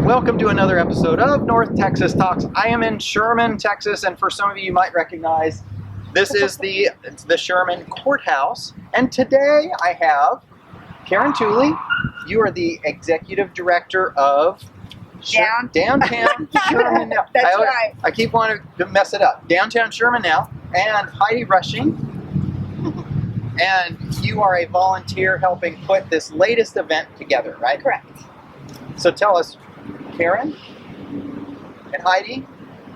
Welcome to another episode of North Texas Talks. I am in Sherman, Texas, and for some of you might recognize, this is the Sherman Courthouse. And today I have Karen Tooley. You are the Executive Director of Downtown Sherman NOW. That's right. I keep wanting to mess it up. Downtown Sherman NOW, and Heidi rushing. And you are a volunteer helping put this latest event together, right? Correct. So tell us, Karen and Heidi,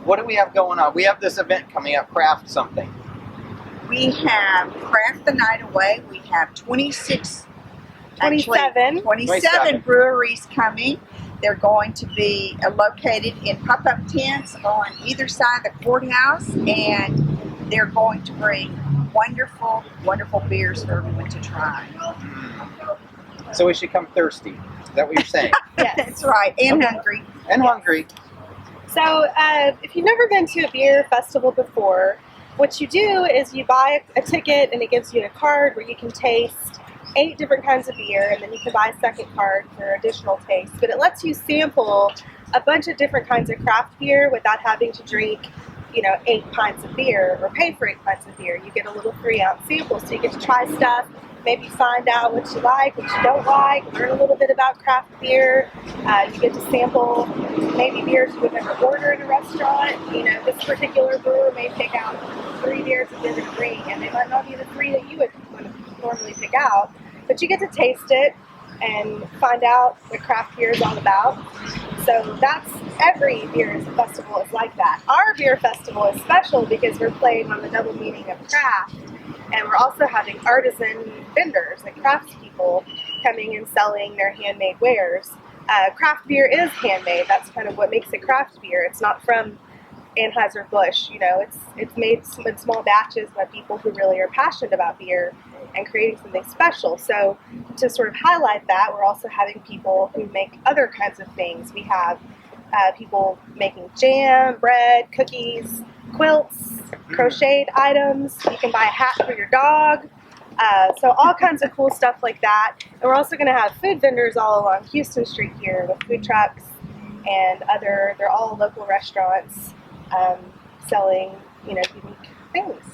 what do we have going on? We have this event coming up, Craft Something. We have Craft the Night Away. We have 27 breweries coming. They're going to be located in pop-up tents on either side of the courthouse, and they're going to bring wonderful, wonderful beers for everyone to try. So we should come thirsty. Is that what you're saying? Yes, that's right. And hungry. And hungry. So if you've never been to a beer festival before, what you do is you buy a ticket and it gives you a card where you can taste 8 different kinds of beer, and then you can buy a second card for additional taste. But it lets you sample a bunch of different kinds of craft beer without having to drink 8 pints of beer or pay for 8 pints of beer. You get a little 3-ounce sample, so you get to try stuff, maybe find out what you like, what you don't like, learn a little bit about craft beer. You get to sample maybe beers you would never order in a restaurant. This particular brewer may pick out 3 beers that they're going to bring, and they might not be the 3 that you would normally pick out, but you get to taste it and find out what craft beer is all about. So that's every beer festival is like that. Our beer festival is special because we're playing on the double meaning of craft, and we're also having artisan vendors and craftspeople coming and selling their handmade wares. Craft beer is handmade. That's kind of what makes it craft beer. It's not from Anheuser-Busch. It's made in small batches by people who really are passionate about beer and creating something special. So to sort of highlight that, we're also having people who make other kinds of things. We have people making jam, bread, cookies, quilts, crocheted items. You can buy a hat for your dog. So all kinds of cool stuff like that. And we're also going to have food vendors all along Houston Street here with food trucks and they're all local restaurants selling, unique things.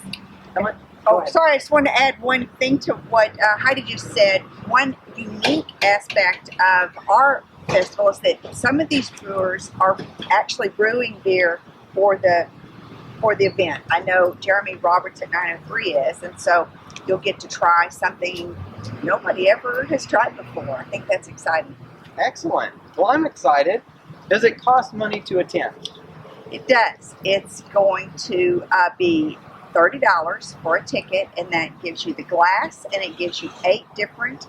Sorry, I just want to add one thing to what Heidi just said. One unique aspect of our festival is that some of these brewers are actually brewing beer for the event. I know Jeremy Roberts at 903 is, and so you'll get to try something nobody ever has tried before. I think that's exciting. Excellent. Well, I'm excited. Does it cost money to attend? It does. It's going to be $30 for a ticket, and that gives you the glass, and it gives you 8 different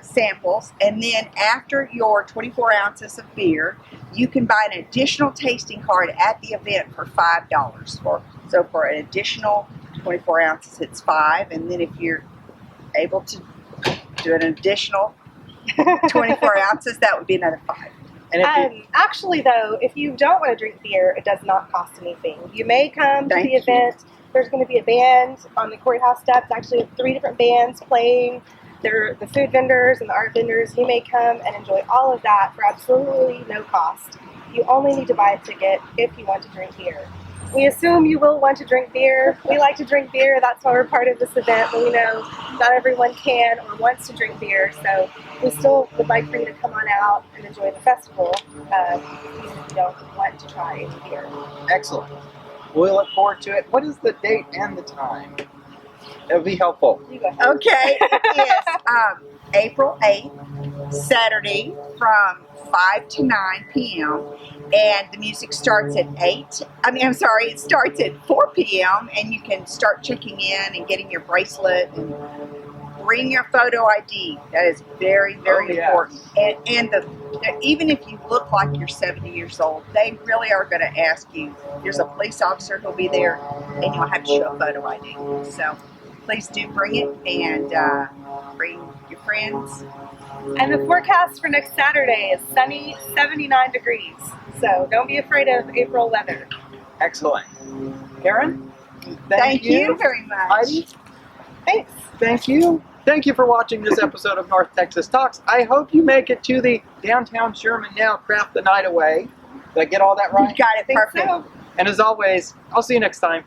samples. And then after your 24 ounces of beer, you can buy an additional tasting card at the event for $5. So for an additional 24 ounces, it's $5, and then if you're able to do an additional 24 ounces, that would be another $5. And actually, though, if you don't want to drink beer, it does not cost anything. You may come to the event. There's going to be a band on the courthouse steps. Actually, 3 different bands playing. They're the food vendors and the art vendors. You may come and enjoy all of that for absolutely no cost. You only need to buy a ticket if you want to drink beer. We assume you will want to drink beer. We like to drink beer. That's why we're part of this event. But we know not everyone can or wants to drink beer. So we still would like for you to come on out and enjoy the festival if you don't want to try any beer. Excellent. We look forward to it. What is the date and the time? It would be helpful. You go ahead. Okay, it is April 8th, Saturday from 5 to 9 p.m. And the music starts at it starts at 4 p.m. and you can start checking in and getting your bracelet and bring your photo ID. That is very, very important. And even if you look like you're 70 years old, they really are going to ask you. There's a police officer who'll be there, and you'll have to show a photo ID. So please do bring it, and bring your friends. And the forecast for next Saturday is sunny, 79 degrees. So don't be afraid of April weather. Excellent. Karen? Thank you very much. Heidi? Thanks. Thank you. Thank you for watching this episode of North Texas Talks. I hope you make it to the Downtown Sherman Now Craft the Night Away. Did I get all that right? You got it perfect. So. And as always, I'll see you next time.